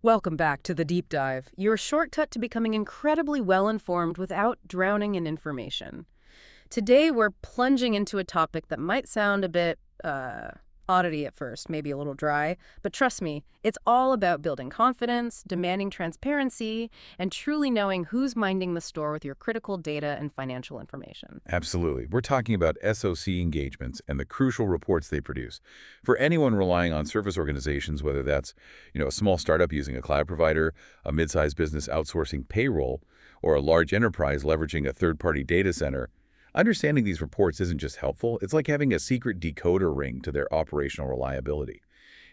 Welcome back to the Deep Dive, your shortcut to becoming incredibly well-informed without drowning in information. Today, we're plunging into a topic that might sound a bit, oddity at first, maybe a little dry, but trust me, it's all about building confidence, demanding transparency, and truly knowing who's minding the store with your critical data and financial information. Absolutely. We're talking about SOC engagements and the crucial reports they produce. For anyone relying on service organizations, whether that's, a small startup using a cloud provider, a mid-sized business outsourcing payroll, or a large enterprise leveraging a third-party data center, understanding these reports isn't just helpful, it's like having a secret decoder ring to their operational reliability.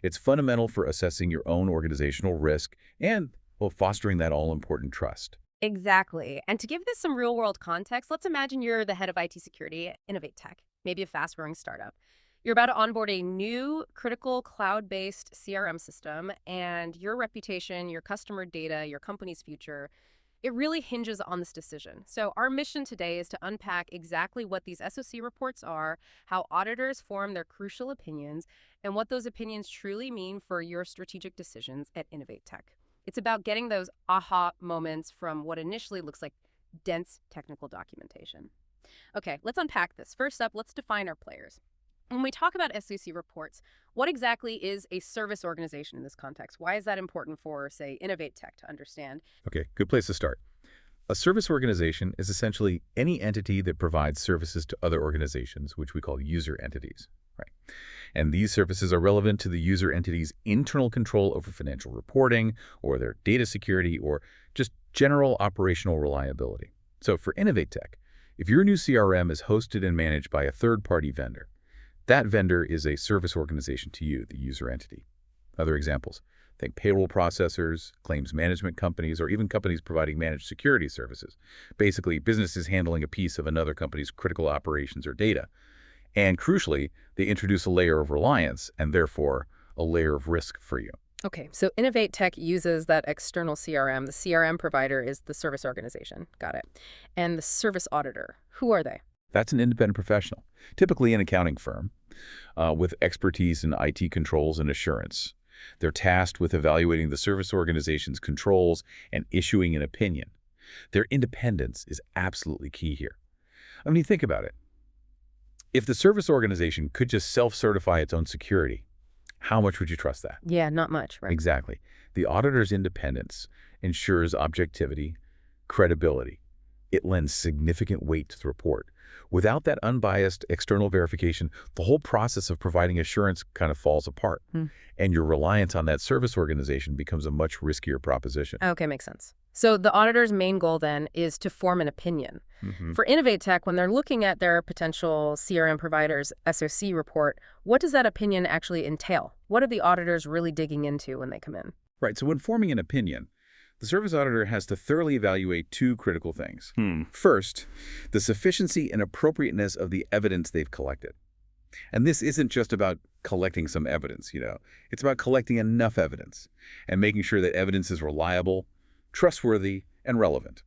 It's fundamental for assessing your own organizational risk and, well, fostering that all-important trust. Exactly. And to give this some real world context, let's imagine you're the head of IT security at Innovate Tech, maybe a fast growing startup. You're about to onboard a new critical cloud based CRM system, and your reputation, your customer data, your company's future, it really hinges on this decision. So, our mission today is to unpack exactly what these SOC reports are, how auditors form their crucial opinions, and what those opinions truly mean for your strategic decisions at Innovate Tech. It's about getting those aha moments from what initially looks like dense technical documentation. Okay, let's unpack this. First up, let's define our players. When we talk about SEC reports, what exactly is a service organization in this context? Why is that important for, say, Innovate Tech to understand? Okay, good place to start. A service organization is essentially any entity that provides services to other organizations, which we call user entities, right? And these services are relevant to the user entity's internal control over financial reporting or their data security or just general operational reliability. So for Innovate Tech, if your new CRM is hosted and managed by a third-party vendor, that vendor is a service organization to you, the user entity. Other examples, think payroll processors, claims management companies, or even companies providing managed security services. Basically, businesses handling a piece of another company's critical operations or data. And crucially, they introduce a layer of reliance and therefore a layer of risk for you. Okay, so Innovate Tech uses that external CRM. The CRM provider is the service organization. Got it. And the service auditor, who are they? That's an independent professional, typically an accounting firm, with expertise in IT controls and assurance. They're tasked with evaluating the service organization's controls and issuing an opinion. Their independence is absolutely key here. I mean, think about it. If the service organization could just self-certify its own security, how much would you trust that? Yeah, not much, right? Exactly. The auditor's independence ensures objectivity, credibility. It lends significant weight to the report. Without that unbiased external verification, the whole process of providing assurance kind of falls apart. And your reliance on that service organization becomes a much riskier proposition. Okay, makes sense. So the auditor's main goal then is to form an opinion. For Innovate Tech, when they're looking at their potential CRM provider's SOC report, what does that opinion actually entail? What are the auditors really digging into when they come in? Right, so when forming an opinion, the service auditor has to thoroughly evaluate two critical things. First, the sufficiency and appropriateness of the evidence they've collected. And this isn't just about collecting some evidence, It's about collecting enough evidence and making sure that evidence is reliable, trustworthy, and relevant,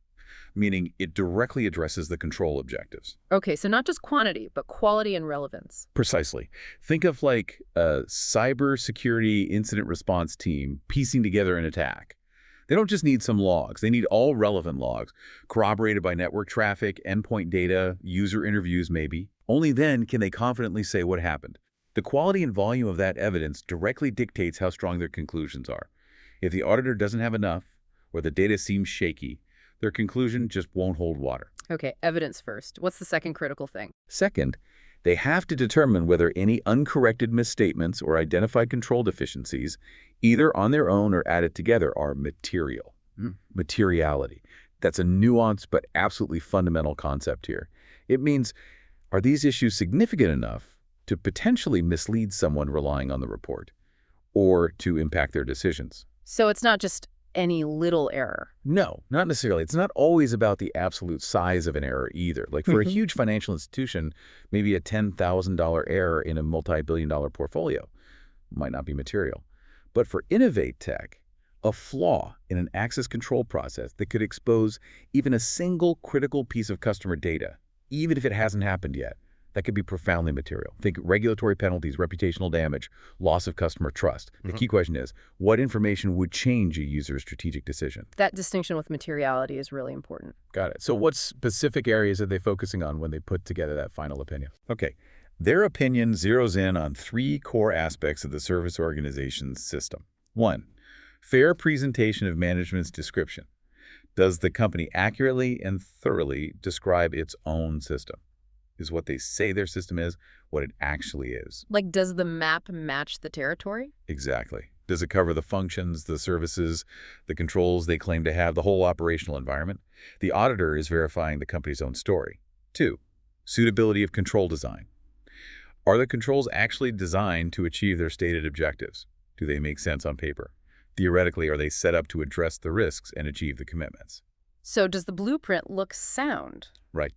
meaning it directly addresses the control objectives. Okay, so not just quantity, but quality and relevance. Precisely. Think of like a cybersecurity incident response team piecing together an attack. They don't just need some logs. They need all relevant logs, corroborated by network traffic, endpoint data, user interviews maybe. Only then can they confidently say what happened. The quality and volume of that evidence directly dictates how strong their conclusions are. If the auditor doesn't have enough, or the data seems shaky, their conclusion just won't hold water. Okay, evidence first. What's the second critical thing? Second, they have to determine whether any uncorrected misstatements or identified control deficiencies, either on their own or added together, are material. Materiality. That's a nuanced but absolutely fundamental concept here. It means, are these issues significant enough to potentially mislead someone relying on the report or to impact their decisions? So it's not just any little error. No, not necessarily. It's not always about the absolute size of an error either. Like for a huge financial institution, maybe a $10,000 error in a multi-billion-dollar portfolio might not be material. But for Innovate Tech, a flaw in an access control process that could expose even a single critical piece of customer data, even if it hasn't happened yet, That could be profoundly material. Think regulatory penalties, reputational damage, loss of customer trust. The key question is, what information would change a user's strategic decision? That distinction with materiality is really important. Got it. So what specific areas are they focusing on when they put together that final opinion? Okay. Their opinion zeroes in on 3 core aspects of the service organization's system. 1, fair presentation of management's description. Does the company accurately and thoroughly describe its own system? Is what they say their system is what it actually is? Like, does the map match the territory? Exactly. Does it cover the functions, the services, the controls they claim to have, the whole operational environment? The auditor is verifying the company's own story. 2, suitability of control design. Are the controls actually designed to achieve their stated objectives? Do they make sense on paper? Theoretically, are they set up to address the risks and achieve the commitments? So does the blueprint look sound? Right.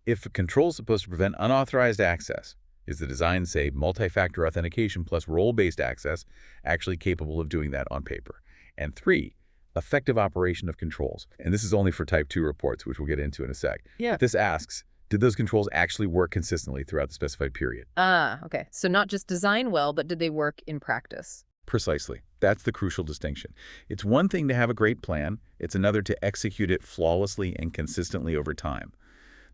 If a control is supposed to prevent unauthorized access, is the design, say, multi-factor authentication plus role-based access, actually capable of doing that on paper? And 3, effective operation of controls. And this is only for Type 2 reports, which we'll get into in a sec. Yeah. This asks, did those controls actually work consistently throughout the specified period? Okay. So not just design well, but did they work in practice? Precisely. That's the crucial distinction. It's one thing to have a great plan. It's another to execute it flawlessly and consistently over time.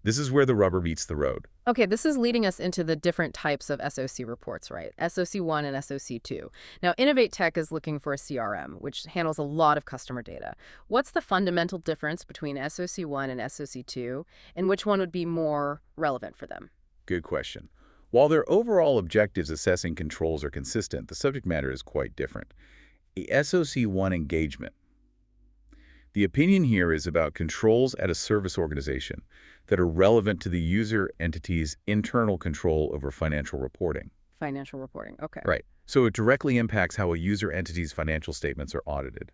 This is where the rubber meets the road. Okay, this is leading us into the different types of SOC reports, right? SOC1 and SOC2. Now, Innovate Tech is looking for a CRM, which handles a lot of customer data. What's the fundamental difference between SOC1 and SOC2, and which one would be more relevant for them? Good question. While their overall objectives assessing controls are consistent, the subject matter is quite different. A SOC1 engagement. The opinion here is about controls at a service organization that are relevant to the user entity's internal control over financial reporting. Financial reporting, okay. Right. So it directly impacts how a user entity's financial statements are audited.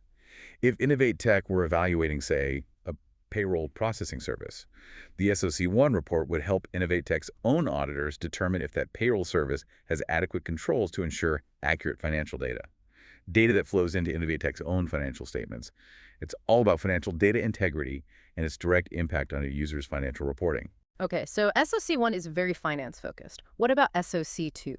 If Innovate Tech were evaluating, say, a payroll processing service, the SOC1 report would help Innovate Tech's own auditors determine if that payroll service has adequate controls to ensure accurate financial data. Data that flows into Innovate Tech's own financial statements. It's all about financial data integrity and its direct impact on a user's financial reporting. Okay, so SOC1 is very finance-focused. What about SOC2?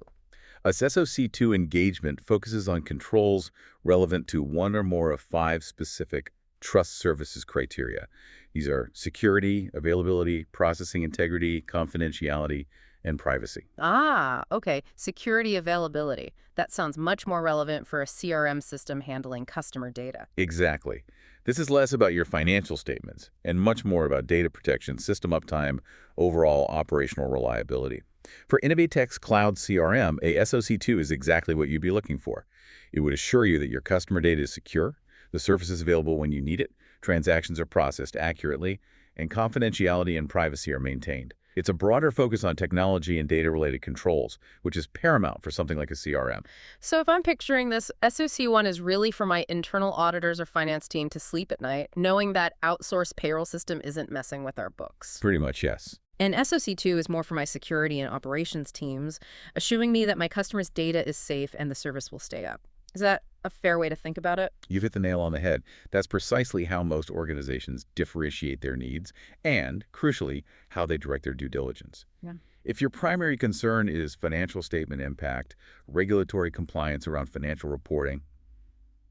A SOC2 engagement focuses on controls relevant to one or more of 5 specific trust services criteria. These are security, availability, processing integrity, confidentiality, and privacy. Okay. Security availability. That sounds much more relevant for a CRM system handling customer data. Exactly. This is less about your financial statements and much more about data protection, system uptime, overall operational reliability. For Innovate Tech's Cloud CRM, a SOC2 is exactly what you'd be looking for. It would assure you that your customer data is secure, the service is available when you need it, transactions are processed accurately, and confidentiality and privacy are maintained. It's a broader focus on technology and data-related controls, which is paramount for something like a CRM. So if I'm picturing this, SOC1 is really for my internal auditors or finance team to sleep at night, knowing that outsourced payroll system isn't messing with our books. Pretty much, yes. And SOC2 is more for my security and operations teams, assuring me that my customers' data is safe and the service will stay up. Is that a fair way to think about it? You've hit the nail on the head. That's precisely how most organizations differentiate their needs and, crucially, how they direct their due diligence. Yeah. If your primary concern is financial statement impact, regulatory compliance around financial reporting,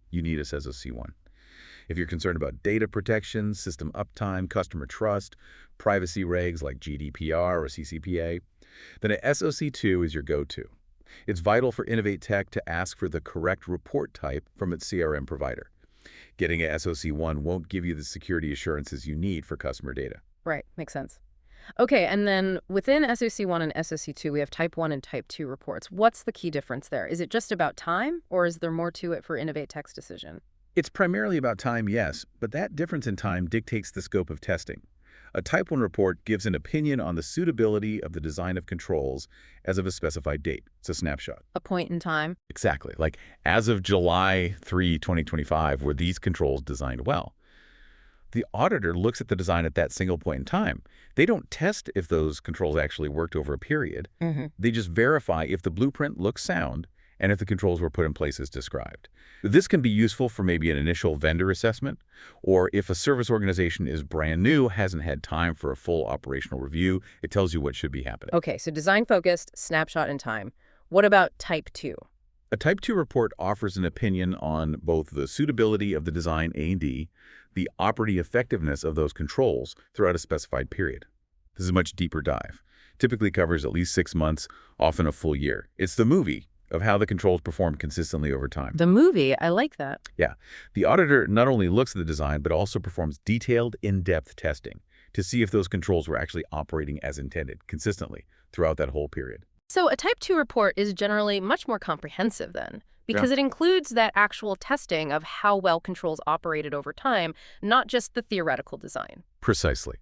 you need us as a C1. If you're concerned about data protection, system uptime, customer trust, privacy regs like GDPR or CCPA, then a SOC2 is your go-to. It's vital for Innovate Tech to ask for the correct report type from its CRM provider. Getting a SOC1 won't give you the security assurances you need for customer data. Right. Makes sense. Okay, and then within SOC1 and SOC2, we have Type 1 and Type 2 reports. What's the key difference there? Is it just about time, or is there more to it for Innovate Tech's decision? It's primarily about time, yes, but that difference in time dictates the scope of testing. A Type 1 report gives an opinion on the suitability of the design of controls as of a specified date. It's a snapshot. A point in time? Exactly. Like as of July 3, 2025, were these controls designed well? The auditor looks at the design at that single point in time. They don't test if those controls actually worked over a period. They just verify if the blueprint looks sound and if the controls were put in place as described. This can be useful for maybe an initial vendor assessment, or if a service organization is brand new, hasn't had time for a full operational review, it tells you what should be happening. Okay, so design-focused, snapshot in time. What about Type 2? A Type 2 report offers an opinion on both the suitability of the design A&D, the operating effectiveness of those controls throughout a specified period. This is a much deeper dive. Typically covers at least 6 months, often a full year. It's the movie of how the controls perform consistently over time. The movie, I like that. Yeah. The auditor not only looks at the design, but also performs detailed, in-depth testing to see if those controls were actually operating as intended, consistently, throughout that whole period. So a Type 2 report is generally much more comprehensive then, because it includes that actual testing of how well controls operated over time, not just the theoretical design. Precisely.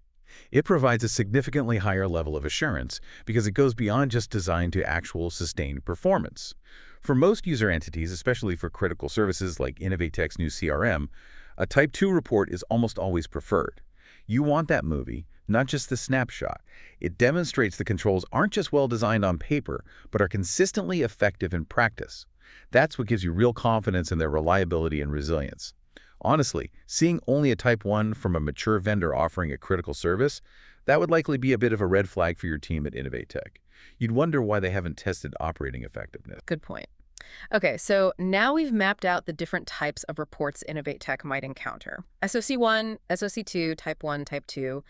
It provides a significantly higher level of assurance because it goes beyond just design to actual sustained performance. For most user entities, especially for critical services like InnovateTech's new CRM, a Type 2 report is almost always preferred. You want that movie, not just the snapshot. It demonstrates the controls aren't just well designed on paper, but are consistently effective in practice. That's what gives you real confidence in their reliability and resilience. Honestly, seeing only a Type 1 from a mature vendor offering a critical service, that would likely be a bit of a red flag for your team at InnovateTech. You'd wonder why they haven't tested operating effectiveness. Good point. Okay, so now we've mapped out the different types of reports InnovateTech might encounter. SOC1, SOC2, Type 1, Type 2.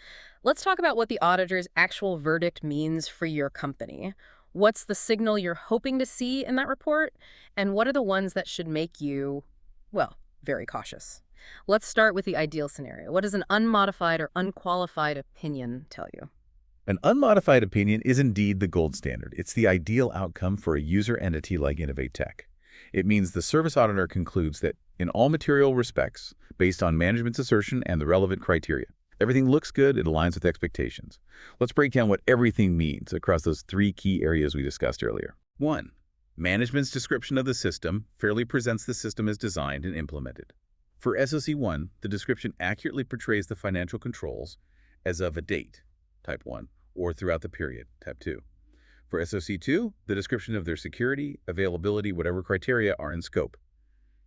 Let's talk about what the auditor's actual verdict means for your company. What's the signal you're hoping to see in that report? And what are the ones that should make you, well, very cautious? Let's start with the ideal scenario. What does an unmodified or unqualified opinion tell you? An unmodified opinion is indeed the gold standard. It's the ideal outcome for a user entity like InnovateTech. It means the service auditor concludes that in all material respects, based on management's assertion and the relevant criteria, everything looks good, it aligns with expectations. Let's break down what everything means across those 3 key areas we discussed earlier. 1. Management's description of the system fairly presents the system as designed and implemented. For SOC1, the description accurately portrays the financial controls as of a date, Type 1, or throughout the period, Type 2. For SOC2, the description of their security, availability, whatever criteria are in scope.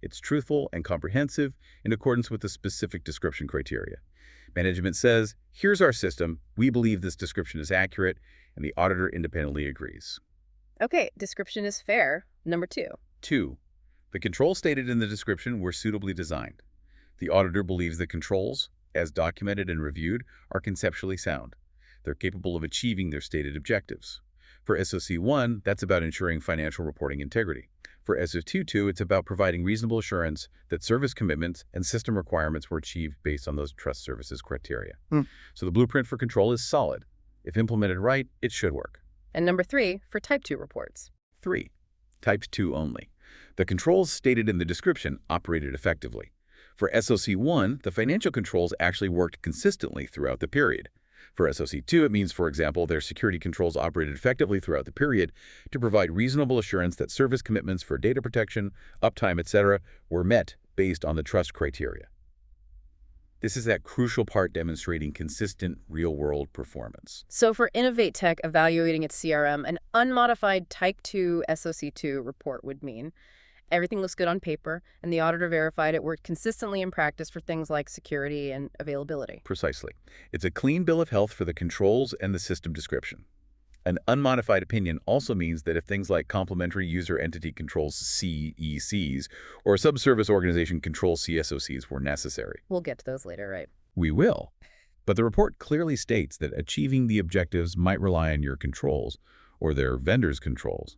It's truthful and comprehensive in accordance with the specific description criteria. Management says, here's our system, we believe this description is accurate, and the auditor independently agrees. Okay, description is fair. Number 2. 2. The controls stated in the description were suitably designed. The auditor believes the controls, as documented and reviewed, are conceptually sound. They're capable of achieving their stated objectives. For SOC1, that's about ensuring financial reporting integrity. For SOC2, it's about providing reasonable assurance that service commitments and system requirements were achieved based on those trust services criteria. So the blueprint for control is solid. If implemented right, it should work. And number 3, for Type 2 reports. 3. Type 2 only. The controls stated in the description operated effectively. For SOC1, the financial controls actually worked consistently throughout the period. For SOC2, it means, for example, their security controls operated effectively throughout the period to provide reasonable assurance that service commitments for data protection, uptime, etc. were met based on the trust criteria. This is that crucial part demonstrating consistent real-world performance. So for InnovateTech evaluating its CRM, an unmodified Type 2 SOC2 report would mean everything looks good on paper, and the auditor verified it worked consistently in practice for things like security and availability. Precisely. It's a clean bill of health for the controls and the system description. An unmodified opinion also means that if things like complementary user entity controls CECs or subservice organization control CSOCs were necessary. We'll get to those later, right? We will. But the report clearly states that achieving the objectives might rely on your controls or their vendor's controls.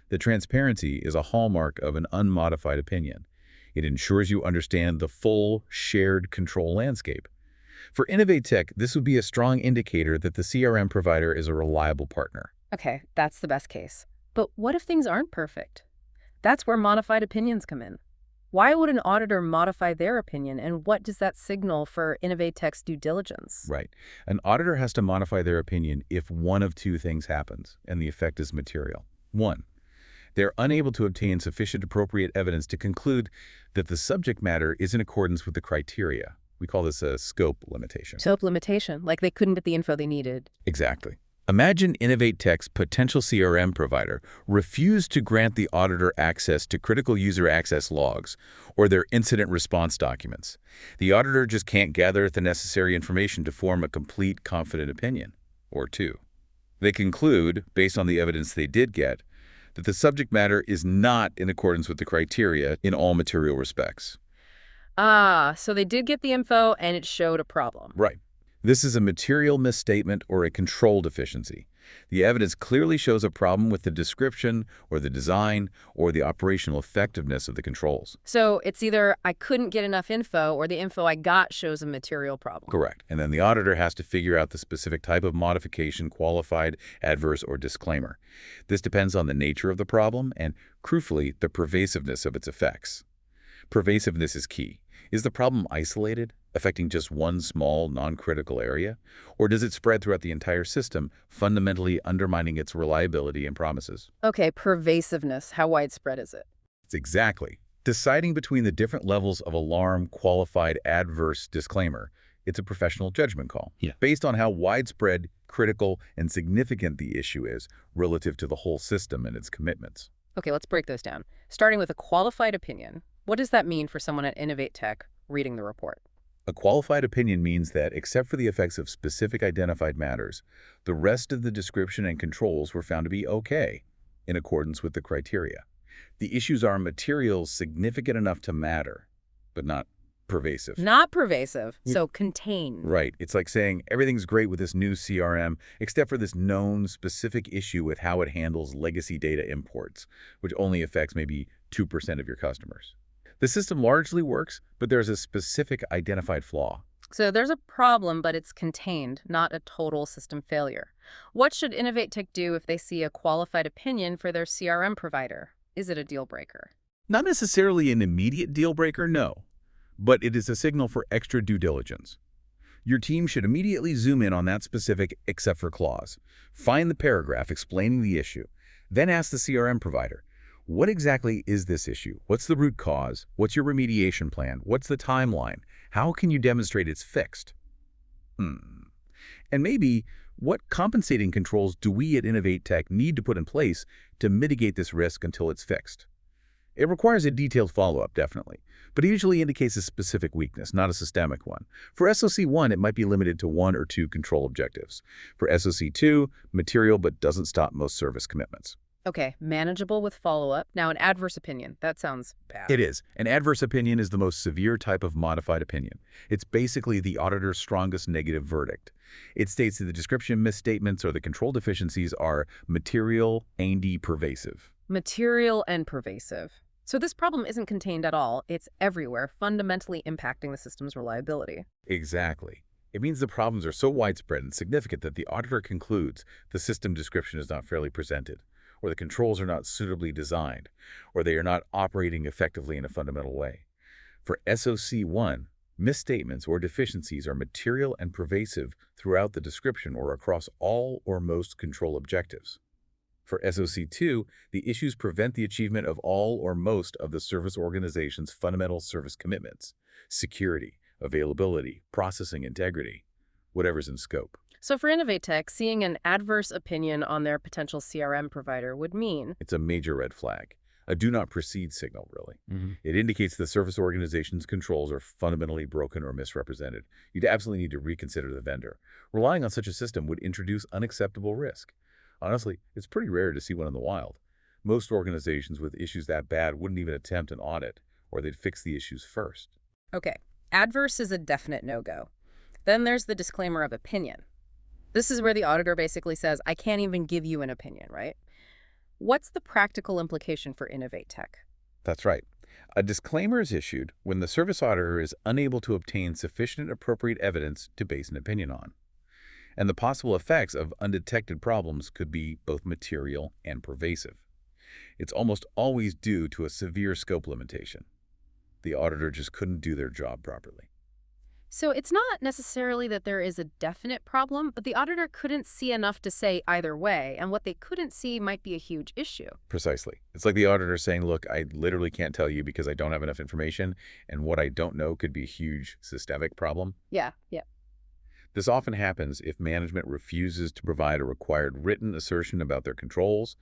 The transparency is a hallmark of an unmodified opinion. It ensures you understand the full shared control landscape. For InnovateTech, this would be a strong indicator that the CRM provider is a reliable partner. Okay, that's the best case. But what if things aren't perfect? That's where modified opinions come in. Why would an auditor modify their opinion, and what does that signal for InnovateTech's due diligence? Right. An auditor has to modify their opinion if one of 2 things happens, and the effect is material. 1. They're unable to obtain sufficient appropriate evidence to conclude that the subject matter is in accordance with the criteria. We call this a scope limitation. Scope limitation, like they couldn't get the info they needed. Exactly. Imagine Innovate Tech's potential CRM provider refused to grant the auditor access to critical user access logs or their incident response documents. The auditor just can't gather the necessary information to form a complete, confident opinion, or two. They conclude, based on the evidence they did get, that the subject matter is not in accordance with the criteria in all material respects. Ah, so they did get the info and it showed a problem. Right. This is a material misstatement or a control deficiency. The evidence clearly shows a problem with the description or the design or the operational effectiveness of the controls. So it's either I couldn't get enough info or the info I got shows a material problem. Correct. And then the auditor has to figure out the specific type of modification, qualified, adverse, or disclaimer. This depends on the nature of the problem and, crucially, the pervasiveness of its effects. Pervasiveness is key. Is the problem isolated, affecting just one small, non-critical area? Or does it spread throughout the entire system, fundamentally undermining its reliability and promises? Okay, pervasiveness. How widespread is it? It's exactly. Deciding between the different levels of alarm, qualified, adverse, disclaimer, it's a professional judgment call. Yeah. Based on how widespread, critical, and significant the issue is relative to the whole system and its commitments. Okay, let's break those down. Starting with a qualified opinion. What does that mean for someone at Innovate Tech reading the report? A qualified opinion means that, except for the effects of specific identified matters, the rest of the description and controls were found to be okay, in accordance with the criteria. The issues are material significant enough to matter, but not pervasive. Not pervasive, so contained. Right. It's like saying everything's great with this new CRM, except for this known specific issue with how it handles legacy data imports, which only affects maybe 2% of your customers. The system largely works, but there's a specific identified flaw. So there's a problem, but it's contained, not a total system failure. What should Innovate Tech do if they see a qualified opinion for their CRM provider? Is it a deal breaker? Not necessarily an immediate deal breaker, no, but it is a signal for extra due diligence. Your team should immediately zoom in on that specific except for clause. Find the paragraph explaining the issue. Then ask the CRM provider, what exactly is this issue? What's the root cause? What's your remediation plan? What's the timeline? How can you demonstrate it's fixed? And maybe, what compensating controls do we at Innovate Tech need to put in place to mitigate this risk until it's fixed? It requires a detailed follow-up, definitely, but it usually indicates a specific weakness, not a systemic one. For SOC 1, it might be limited to 1 or 2 control objectives. For SOC 2, material but doesn't stop most service commitments. Okay, manageable with follow-up. Now, an adverse opinion. That sounds bad. It is. An adverse opinion is the most severe type of modified opinion. It's basically the auditor's strongest negative verdict. It states that the description misstatements or the control deficiencies are material and pervasive. Material and pervasive. So this problem isn't contained at all. It's everywhere, fundamentally impacting the system's reliability. Exactly. It means the problems are so widespread and significant that the auditor concludes the system description is not fairly presented, or the controls are not suitably designed, or they are not operating effectively in a fundamental way. For SOC 1, misstatements or deficiencies are material and pervasive throughout the description or across all or most control objectives. For SOC 2, the issues prevent the achievement of all or most of the service organization's fundamental service commitments: security, availability, processing integrity, whatever's in scope. So for Innovate Tech, seeing an adverse opinion on their potential CRM provider would mean It's a major red flag, a do not proceed signal, really. It indicates the service organization's controls are fundamentally broken or misrepresented. You'd absolutely need to reconsider the vendor. Relying on such a system would introduce unacceptable risk. Honestly, it's pretty rare to see one in the wild. Most organizations with issues that bad wouldn't even attempt an audit, or they'd fix the issues first. Okay, adverse is a definite no-go. Then there's the disclaimer of opinion. This is where the auditor basically says, I can't even give you an opinion, right? What's the practical implication for Innovate Tech? That's right. A disclaimer is issued when the service auditor is unable to obtain sufficient appropriate evidence to base an opinion on. And the possible effects of undetected problems could be both material and pervasive. It's almost always due to a severe scope limitation. The auditor just couldn't do their job properly. So it's not necessarily that there is a definite problem, but the auditor couldn't see enough to say either way, and what they couldn't see might be a huge issue. Precisely. It's like the auditor saying, look, I literally can't tell you because I don't have enough information, and what I don't know could be a huge systemic problem. Yeah. This often happens if management refuses to provide a required written assertion about their controls,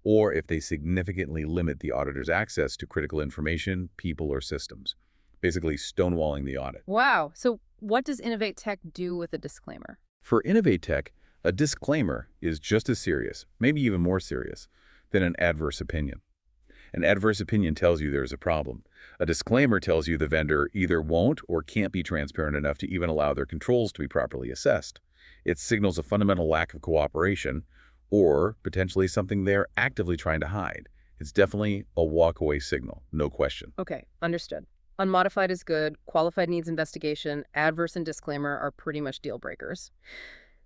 or if they significantly limit the auditor's access to critical information, people, or systems, basically stonewalling the audit. Wow. So what does Innovate Tech do with a disclaimer? For Innovate Tech, a disclaimer is just as serious, maybe even more serious, than an adverse opinion. An adverse opinion tells you there's a problem. A disclaimer tells you the vendor either won't or can't be transparent enough to even allow their controls to be properly assessed. It signals a fundamental lack of cooperation or potentially something they're actively trying to hide. It's definitely a walk-away signal, no question. Okay, understood. Unmodified is good, qualified needs investigation, adverse and disclaimer are pretty much deal breakers.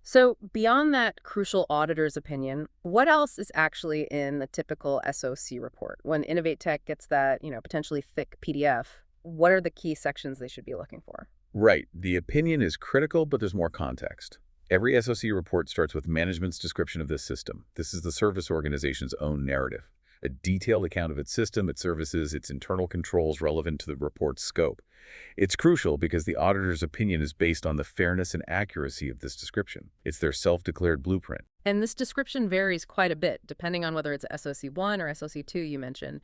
So beyond that crucial auditor's opinion, what else is actually in the typical SOC report? When Innovate Tech gets that, potentially thick PDF, what are the key sections they should be looking for? Right. The opinion is critical, but there's more context. Every SOC report starts with management's description of this system. This is the service organization's own narrative, a detailed account of its system, its services, its internal controls relevant to the report's scope. It's crucial because the auditor's opinion is based on the fairness and accuracy of this description. It's their self-declared blueprint. And this description varies quite a bit, depending on whether it's SOC1 or SOC2 you mentioned.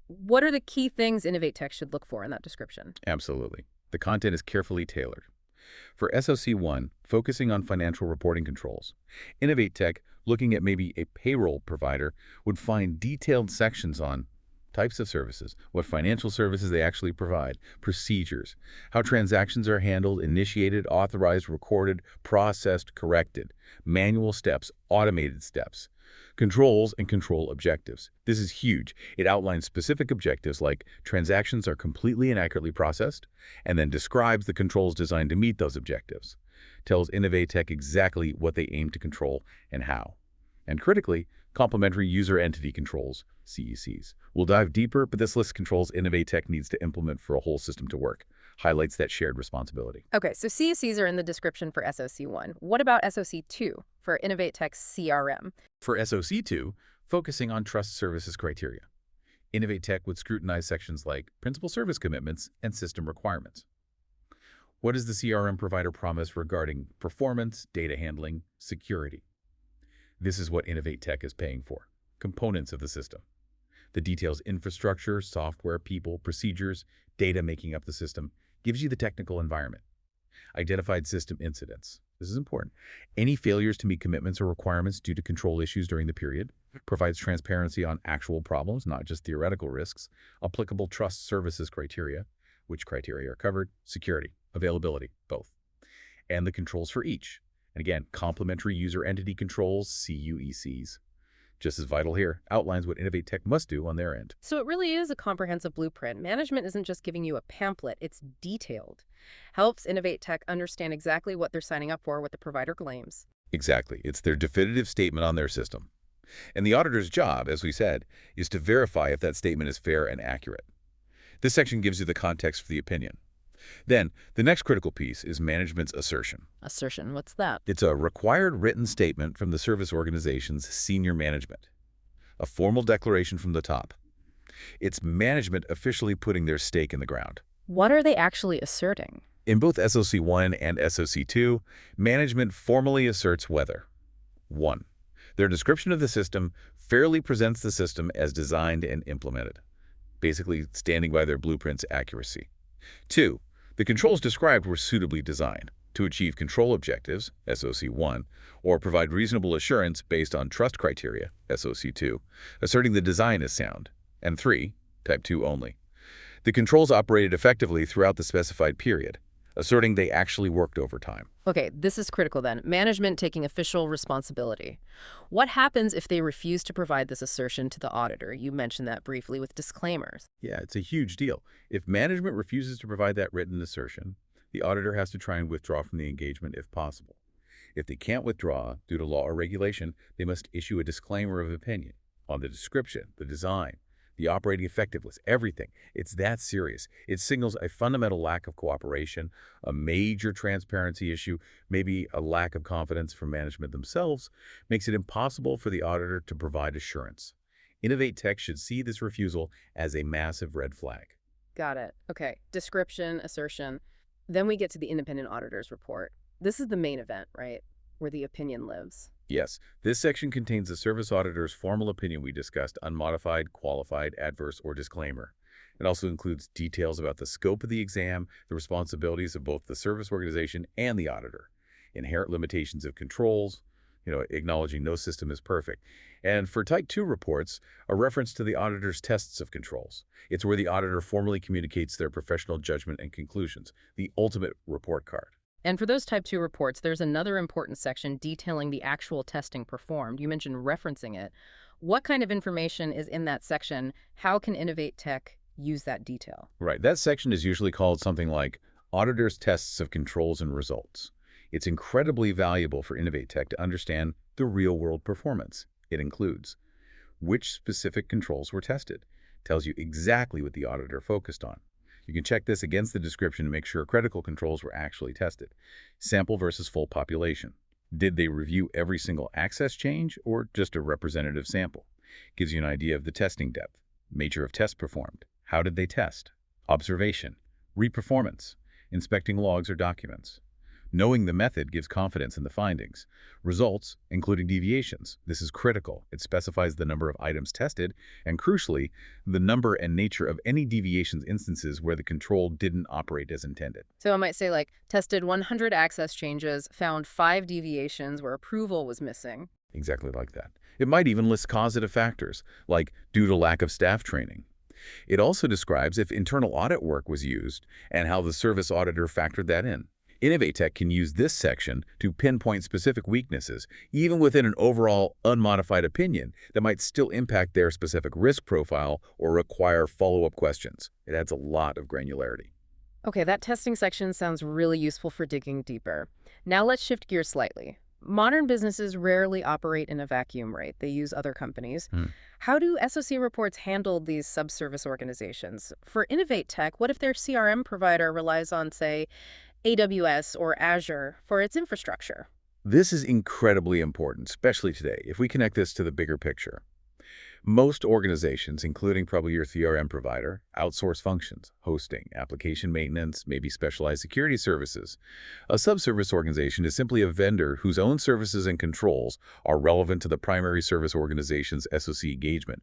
What are the key things Innovate Tech should look for in that description? Absolutely. The content is carefully tailored. For SOC1, focusing on financial reporting controls. Innovate Tech, looking at maybe a payroll provider, would find detailed sections on types of services, what financial services they actually provide, procedures, how transactions are handled, initiated, authorized, recorded, processed, corrected, manual steps, automated steps, controls, and control objectives. This is huge. It outlines specific objectives like transactions are completely and accurately processed, and then describes the controls designed to meet those objectives. Tells Innovate Tech exactly what they aim to control and how. And critically, complementary user entity controls, CECs. We'll dive deeper, but this list controls Innovate Tech needs to implement for a whole system to work. Highlights that shared responsibility. Okay, so CSCs are in the description for SOC1. What about SOC2 for Innovate Tech's CRM? For SOC2, focusing on trust services criteria. Innovate Tech would scrutinize sections like principal service commitments and system requirements. What does the CRM provider promise regarding performance, data handling, security? This is what Innovate Tech is paying for. Components of the system. The details infrastructure, software, people, procedures, data making up the system, gives you the technical environment. Identified system incidents. This is important. Any failures to meet commitments or requirements due to control issues during the period. Provides transparency on actual problems, not just theoretical risks. Applicable trust services criteria. Which criteria are covered? Security, availability, both. And the controls for each. And again, complementary user entity controls, CUECs. Just as vital here, outlines what Innovate Tech must do on their end. So it really is a comprehensive blueprint. Management isn't just giving you a pamphlet, it's detailed. Helps Innovate Tech understand exactly what they're signing up for, what the provider claims. Exactly. It's their definitive statement on their system. And the auditor's job, as we said, is to verify if that statement is fair and accurate. This section gives you the context for the opinion. Then, the next critical piece is management's assertion. Assertion, what's that? It's a required written statement from the service organization's senior management. A formal declaration from the top. It's management officially putting their stake in the ground. What are they actually asserting? In both SOC1 and SOC2, management formally asserts whether 1. Their description of the system fairly presents the system as designed and implemented, basically standing by their blueprint's accuracy. 2. The controls described were suitably designed to achieve control objectives, SOC1, or provide reasonable assurance based on trust criteria, SOC2, asserting the design is sound. And 3, Type 2 only. The controls operated effectively throughout the specified period, asserting they actually worked overtime. Okay, this is critical then. Management taking official responsibility. What happens if they refuse to provide this assertion to the auditor? You mentioned that briefly with disclaimers. Yeah, it's a huge deal. If management refuses to provide that written assertion, the auditor has to try and withdraw from the engagement if possible. If they can't withdraw due to law or regulation, they must issue a disclaimer of opinion on the description, the design, the operating effectiveness, everything. It's that serious. It signals a fundamental lack of cooperation, a major transparency issue, maybe a lack of confidence from management themselves, makes it impossible for the auditor to provide assurance. Innovate Tech should see this refusal as a massive red flag. Got it. Okay, description, assertion. Then we get to the independent auditor's report. This is the main event, right? Where the opinion lives. Yes, this section contains the service auditor's formal opinion we discussed, unmodified, qualified, adverse, or disclaimer. It also includes details about the scope of the exam, the responsibilities of both the service organization and the auditor, inherent limitations of controls, acknowledging no system is perfect. And for Type 2 reports, a reference to the auditor's tests of controls. It's where the auditor formally communicates their professional judgment and conclusions, the ultimate report card. And for those Type 2 reports, there's another important section detailing the actual testing performed. You mentioned referencing it. What kind of information is in that section? How can Innovate Tech use that detail? Right. That section is usually called something like Auditor's Tests of Controls and Results. It's incredibly valuable for Innovate Tech to understand the real-world performance. It includes which specific controls were tested, tells you exactly what the auditor focused on. You can check this against the description to make sure critical controls were actually tested. Sample versus full population. Did they review every single access change or just a representative sample? Gives you an idea of the testing depth. Nature of tests performed. How did they test? Observation. Reperformance. Inspecting logs or documents. Knowing the method gives confidence in the findings. Results, including deviations. This is critical. It specifies the number of items tested and, crucially, the number and nature of any deviations instances where the control didn't operate as intended. So I might say, like, tested 100 access changes, found 5 deviations where approval was missing. Exactly like that. It might even list causative factors, like due to lack of staff training. It also describes if internal audit work was used and how the service auditor factored that in. Innovate Tech can use this section to pinpoint specific weaknesses, even within an overall unmodified opinion that might still impact their specific risk profile or require follow-up questions. It adds a lot of granularity. Okay, that testing section sounds really useful for digging deeper. Now let's shift gears slightly. Modern businesses rarely operate in a vacuum, right? They use other companies. How do SOC reports handle these subservice organizations? For Innovate Tech, what if their CRM provider relies on, say, AWS or Azure for its infrastructure? This is incredibly important, especially today, if we connect this to the bigger picture. Most organizations, including probably your CRM provider, outsource functions, hosting, application maintenance, maybe specialized security services. A subservice organization is simply a vendor whose own services and controls are relevant to the primary service organization's SOC engagement.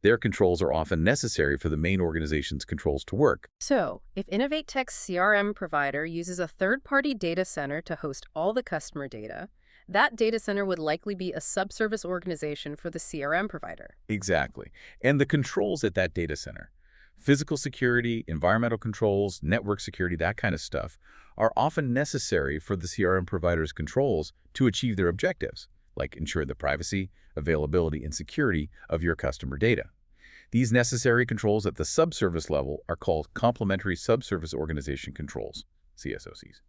Their controls are often necessary for the main organization's controls to work. So, if Innovate Tech's CRM provider uses a third-party data center to host all the customer data, that data center would likely be a subservice organization for the CRM provider. Exactly. And the controls at that data center, physical security, environmental controls, network security, that kind of stuff, are often necessary for the CRM provider's controls to achieve their objectives, like ensure the privacy, availability, and security of your customer data. These necessary controls at the subservice level are called complementary subservice organization controls, CSOCs.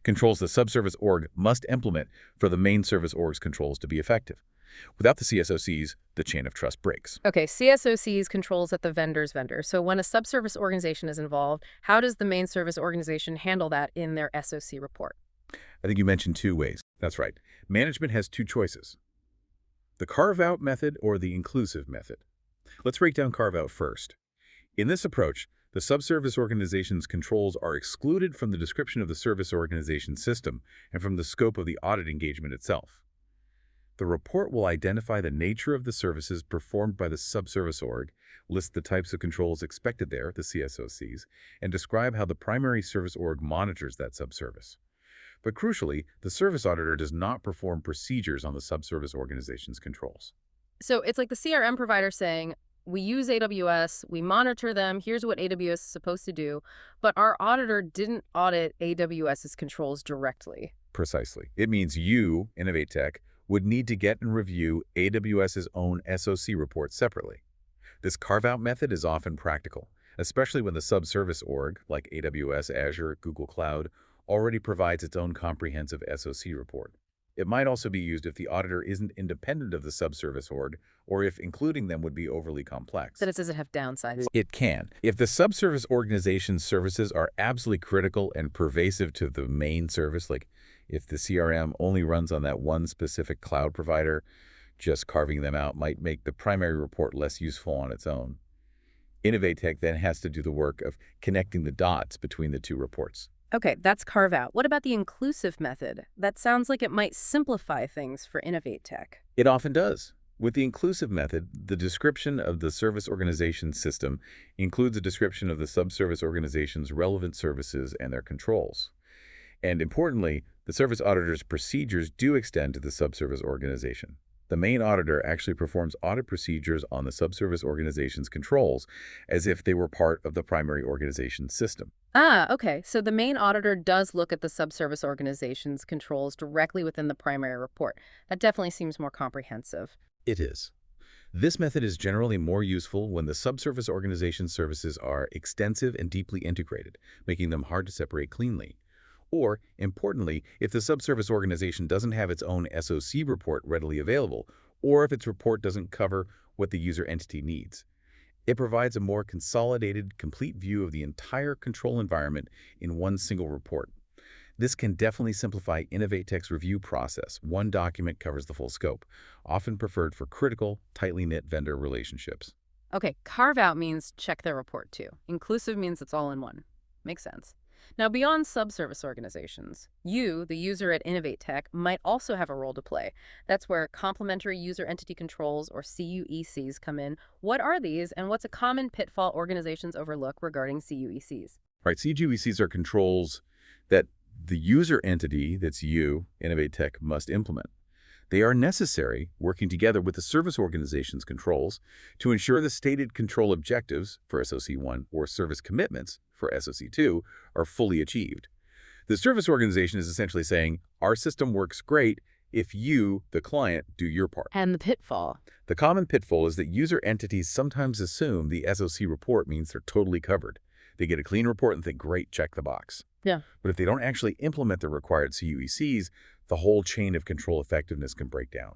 Controls the subservice org must implement for the main service org's controls to be effective. Without the CSOCs, the chain of trust breaks. Okay, CSOCs controls at the vendor's vendor. So when a subservice organization is involved, how does the main service organization handle that in their SOC report? I think you mentioned 2 ways. That's right. Management has 2 choices: the carve-out method or the inclusive method. Let's break down carve-out first. In this approach, the subservice organization's controls are excluded from the description of the service organization system and from the scope of the audit engagement itself. The report will identify the nature of the services performed by the subservice org, list the types of controls expected there, the CSOCs, and describe how the primary service org monitors that subservice. But crucially, the service auditor does not perform procedures on the subservice organization's controls. So it's like the CRM provider saying, we use AWS, we monitor them, here's what AWS is supposed to do, but our auditor didn't audit AWS's controls directly. Precisely. It means you, Innovate Tech, would need to get and review AWS's own SOC report separately. This carve-out method is often practical, especially when the subservice org, like AWS, Azure, Google Cloud, already provides its own comprehensive SOC report. It might also be used if the auditor isn't independent of the subservice org, or if including them would be overly complex. Does it have downsides? It can. If the subservice organization's services are absolutely critical and pervasive to the main service, like if the CRM only runs on that one specific cloud provider, just carving them out might make the primary report less useful on its own. Innovate Tech then has to do the work of connecting the dots between the 2 reports. Okay, that's carve out. What about the inclusive method? That sounds like it might simplify things for Innovate Tech. It often does. With the inclusive method, the description of the service organization system includes a description of the subservice organization's relevant services and their controls. And importantly, the service auditor's procedures do extend to the subservice organization. The main auditor actually performs audit procedures on the subservice organization's controls as if they were part of the primary organization system. Ah, okay. So the main auditor does look at the subservice organization's controls directly within the primary report. That definitely seems more comprehensive. It is. This method is generally more useful when the subservice organization services are extensive and deeply integrated, making them hard to separate cleanly. Or, importantly, if the subservice organization doesn't have its own SOC report readily available, or if its report doesn't cover what the user entity needs. It provides a more consolidated, complete view of the entire control environment in one single report. This can definitely simplify InnovateTech's review process. One document covers the full scope, often preferred for critical, tightly knit vendor relationships. Okay, carve out means check their report too. Inclusive means it's all in one. Makes sense. Now, beyond subservice organizations, you, the user at Innovate Tech, might also have a role to play. That's where complementary user entity controls, or CUECs, come in. What are these, and what's a common pitfall organizations overlook regarding CUECs? Right, CUECs are controls that the user entity, that's you, Innovate Tech, must implement. They are necessary, working together with the service organization's controls, to ensure the stated control objectives for SOC1 or service commitments for SOC2 are fully achieved. The service organization is essentially saying, our system works great if you, the client, do your part. And the pitfall. The common pitfall is that user entities sometimes assume the SOC report means they're totally covered. They get a clean report and think, great, check the box. Yeah. But if they don't actually implement the required CUECs, the whole chain of control effectiveness can break down.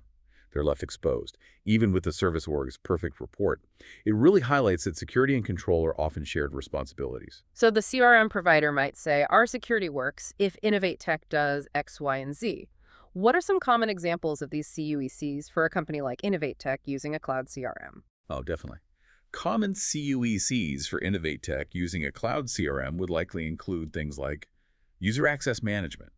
They're left exposed, even with the service org's perfect report. It really highlights that security and control are often shared responsibilities. So the CRM provider might say, our security works if Innovate Tech does X, Y, and Z. What are some common examples of these CUECs for a company like Innovate Tech using a cloud CRM? Oh, definitely. Common CUECs for Innovate Tech using a cloud CRM would likely include things like user access management.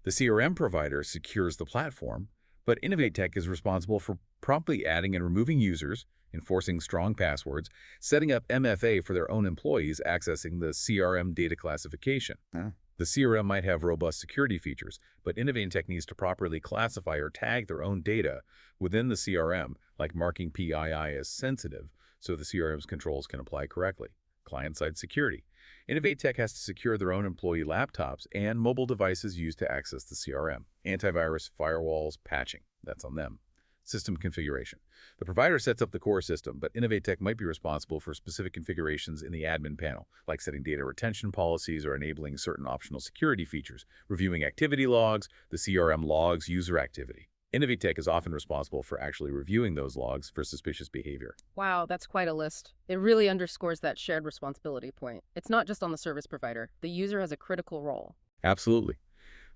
The CRM provider secures the platform, but Innovate Tech is responsible for promptly adding and removing users, enforcing strong passwords, setting up MFA for their own employees accessing the CRM data classification. The CRM might have robust security features, but Innovate Tech needs to properly classify or tag their own data within the CRM, like marking PII as sensitive, so the CRM's controls can apply correctly. Client-side security. Innovate Tech has to secure their own employee laptops and mobile devices used to access the CRM. Antivirus, firewalls, patching. That's on them. System configuration. The provider sets up the core system, but Innovate Tech might be responsible for specific configurations in the admin panel, like setting data retention policies or enabling certain optional security features, reviewing activity logs, the CRM logs user activity. Innovate Tech is often responsible for actually reviewing those logs for suspicious behavior. Wow, that's quite a list. It really underscores that shared responsibility point. It's not just on the service provider. The user has a critical role. Absolutely.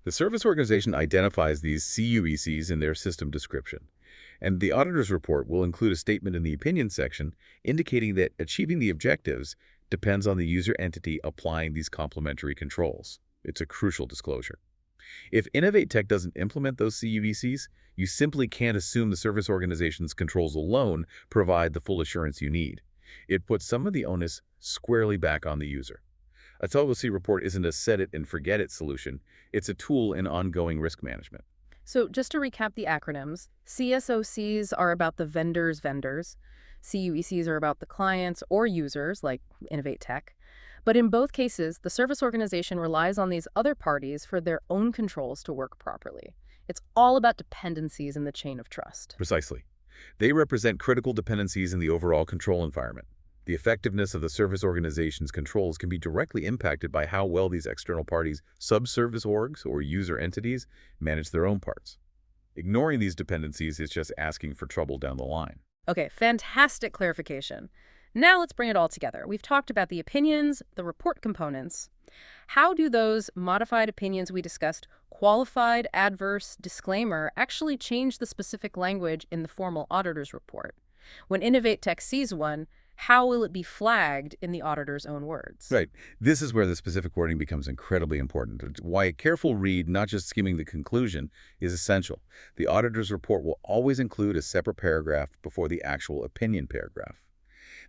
The service organization identifies these CUECs in their system description, and the auditor's report will include a statement in the opinion section indicating that achieving the objectives depends on the user entity applying these complementary controls. It's a crucial disclosure. If Innovate Tech doesn't implement those CUECs, you simply can't assume the service organization's controls alone provide the full assurance you need. It puts some of the onus squarely back on the user. A TLC report isn't a set-it-and-forget-it solution. It's a tool in ongoing risk management. So just to recap the acronyms, CSOCs are about the vendor's vendors. CUECs are about the clients or users, like Innovate Tech. But in both cases, the service organization relies on these other parties for their own controls to work properly. It's all about dependencies in the chain of trust. Precisely. They represent critical dependencies in the overall control environment. The effectiveness of the service organization's controls can be directly impacted by how well these external parties, subservice orgs or user entities, manage their own parts. Ignoring these dependencies is just asking for trouble down the line. Okay, fantastic clarification. Now let's bring it all together. We've talked about the opinions, the report components. How do those modified opinions we discussed, qualified, adverse, disclaimer, actually change the specific language in the formal auditor's report? When Innovate Tech sees one, how will it be flagged in the auditor's own words? Right. This is where the specific wording becomes incredibly important. It's why a careful read, not just skimming the conclusion, is essential. The auditor's report will always include a separate paragraph before the actual opinion paragraph.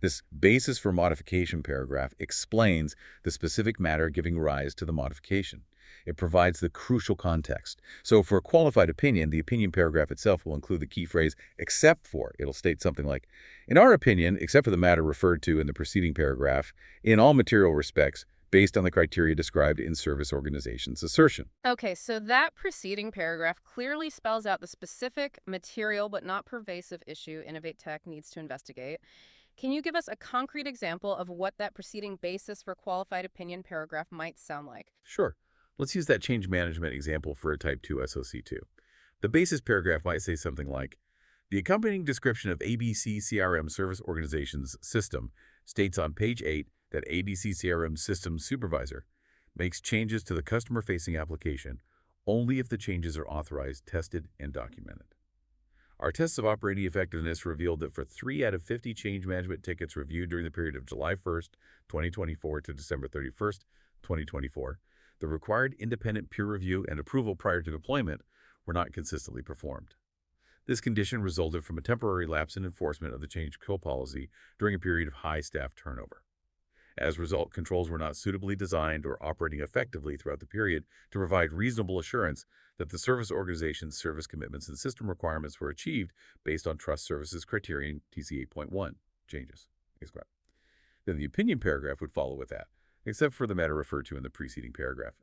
This basis for modification paragraph explains the specific matter giving rise to the modification. It provides the crucial context. So for a qualified opinion, the opinion paragraph itself will include the key phrase, except for. It'll state something like, in our opinion, except for the matter referred to in the preceding paragraph, in all material respects, based on the criteria described in service organization's assertion. Okay, so that preceding paragraph clearly spells out the specific material but not pervasive issue Innovate Tech needs to investigate. Can you give us a concrete example of what that preceding basis for qualified opinion paragraph might sound like? Sure. Let's use that change management example for a Type 2 SOC2. The basis paragraph might say something like, the accompanying description of ABC CRM Service Organization's system states on page 8 that ADC CRM System Supervisor makes changes to the customer-facing application only if the changes are authorized, tested, and documented. Our tests of operating effectiveness revealed that for 3 out of 50 change management tickets reviewed during the period of July 1st, 2024 to December 31st, 2024, the required independent peer review and approval prior to deployment were not consistently performed. This condition resulted from a temporary lapse in enforcement of the change control policy during a period of high staff turnover. As a result, controls were not suitably designed or operating effectively throughout the period to provide reasonable assurance that the service organization's service commitments and system requirements were achieved based on Trust Services Criterion TC 8.1 changes. Then the opinion paragraph would follow with that, except for the matter referred to in the preceding paragraph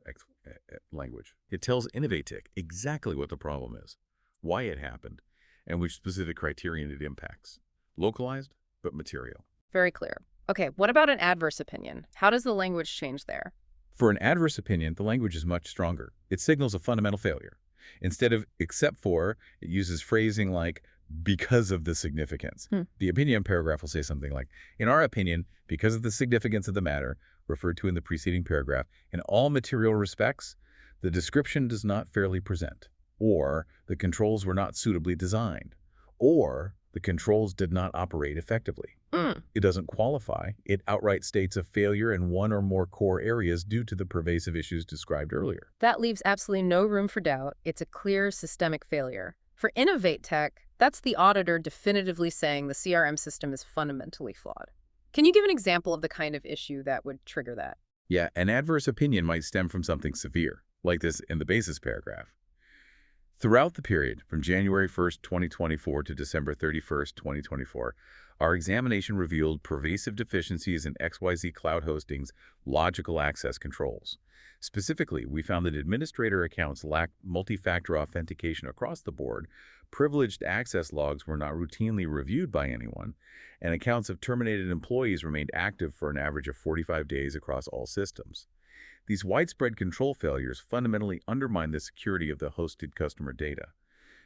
language. It tells Innovatech exactly what the problem is, why it happened, and which specific criterion it impacts. Localized, but material. Very clear. Okay, what about an adverse opinion? How does the language change there? For an adverse opinion, the language is much stronger. It signals a fundamental failure. Instead of except for, it uses phrasing like because of the significance. The opinion paragraph will say something like, in our opinion, because of the significance of the matter referred to in the preceding paragraph, in all material respects, the description does not fairly present, or the controls were not suitably designed, or the controls did not operate effectively. It doesn't qualify. It outright states a failure in one or more core areas due to the pervasive issues described earlier. That leaves absolutely no room for doubt. It's a clear systemic failure. For Innovate Tech, that's the auditor definitively saying the CRM system is fundamentally flawed. Can you give an example of the kind of issue that would trigger that? Yeah, an adverse opinion might stem from something severe, like this in the basis paragraph. Throughout the period from January 1st, 2024 to December 31st, 2024, our examination revealed pervasive deficiencies in XYZ Cloud Hosting's logical access controls. Specifically, we found that administrator accounts lacked multi-factor authentication across the board, privileged access logs were not routinely reviewed by anyone, and accounts of terminated employees remained active for an average of 45 days across all systems. These widespread control failures fundamentally undermine the security of the hosted customer data.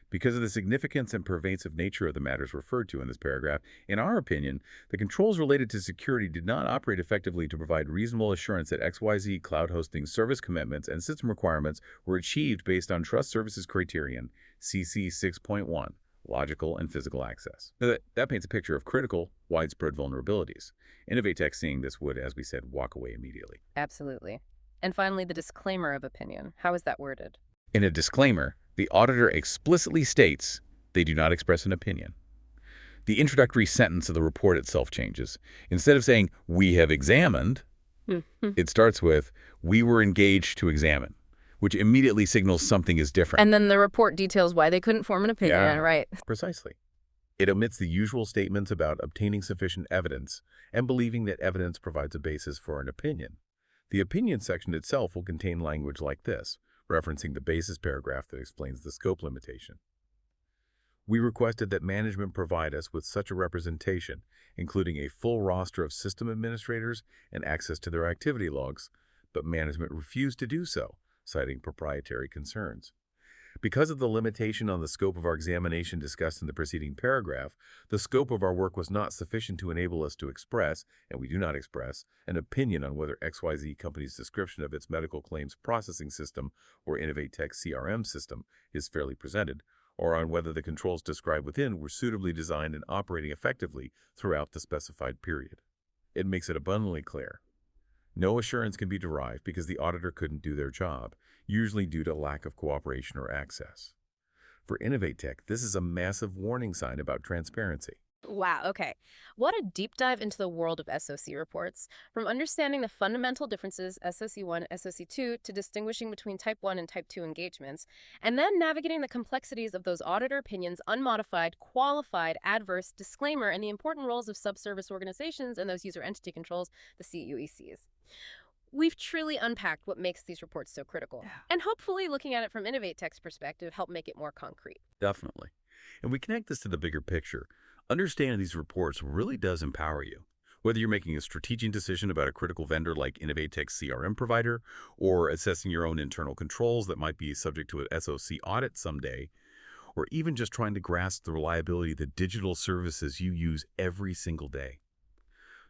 Because of the significance and pervasive nature of the matters referred to in this paragraph, in our opinion, the controls related to security did not operate effectively to provide reasonable assurance that XYZ Cloud Hosting service commitments and system requirements were achieved based on Trust Services Criterion, CC 6.1, logical and physical access. Now that paints a picture of critical, widespread vulnerabilities. Innovatech seeing this would, as we said, walk away immediately. Absolutely. And finally, the disclaimer of opinion. How is that worded? In a disclaimer, the auditor explicitly states they do not express an opinion. The introductory sentence of the report itself changes. Instead of saying, we have examined, it starts with, we were engaged to examine, which immediately signals something is different. And then the report details why they couldn't form an opinion, right? Precisely. It omits the usual statements about obtaining sufficient evidence and believing that evidence provides a basis for an opinion. The opinion section itself will contain language like this, referencing the basis paragraph that explains the scope limitation. We requested that management provide us with such a representation, including a full roster of system administrators and access to their activity logs, but management refused to do so, citing proprietary concerns. Because of the limitation on the scope of our examination discussed in the preceding paragraph, the scope of our work was not sufficient to enable us to express, and we do not express, an opinion on whether XYZ Company's description of its medical claims processing system or Innovate Tech CRM system is fairly presented, or on whether the controls described within were suitably designed and operating effectively throughout the specified period. It makes it abundantly clear. No assurance can be derived because the auditor couldn't do their job, usually due to lack of cooperation or access. For Innovate Tech, this is a massive warning sign about transparency. Wow, okay. What a deep dive into the world of SOC reports. From understanding the fundamental differences, SOC1, SOC2, to distinguishing between Type 1 and Type 2 engagements, and then navigating the complexities of those auditor opinions, unmodified, qualified, adverse, disclaimer, and the important roles of subservice organizations and those user entity controls, the CUECs. We've truly unpacked what makes these reports so critical, and hopefully looking at it from Innovate Tech's perspective help make it more concrete. Definitely. And we connect this to the bigger picture. Understanding these reports really does empower you. Whether you're making a strategic decision about a critical vendor like InnovateTech's CRM provider, or assessing your own internal controls that might be subject to an SOC audit someday, or even just trying to grasp the reliability of the digital services you use every single day.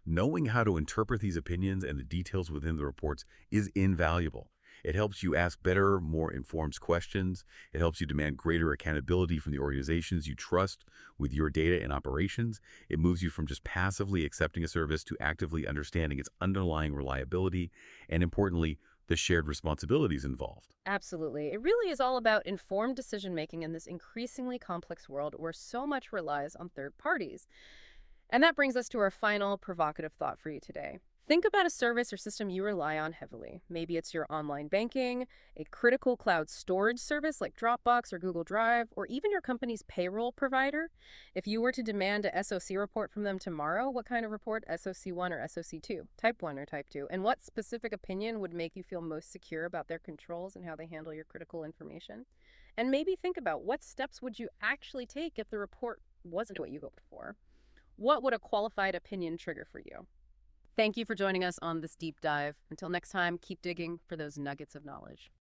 Knowing how to interpret these opinions and the details within the reports is invaluable. It helps you ask better, more informed questions. It helps you demand greater accountability from the organizations you trust with your data and operations. It moves you from just passively accepting a service to actively understanding its underlying reliability and, importantly, the shared responsibilities involved. Absolutely. It really is all about informed decision-making in this increasingly complex world where so much relies on third parties. And that brings us to our final provocative thought for you today. Think about a service or system you rely on heavily. Maybe it's your online banking, a critical cloud storage service like Dropbox or Google Drive, or even your company's payroll provider. If you were to demand a SOC report from them tomorrow, what kind of report? SOC1 or SOC2? Type 1 or Type 2? And what specific opinion would make you feel most secure about their controls and how they handle your critical information? And maybe think about what steps would you actually take if the report wasn't what you hoped for? What would a qualified opinion trigger for you? Thank you for joining us on this deep dive. Until next time, keep digging for those nuggets of knowledge.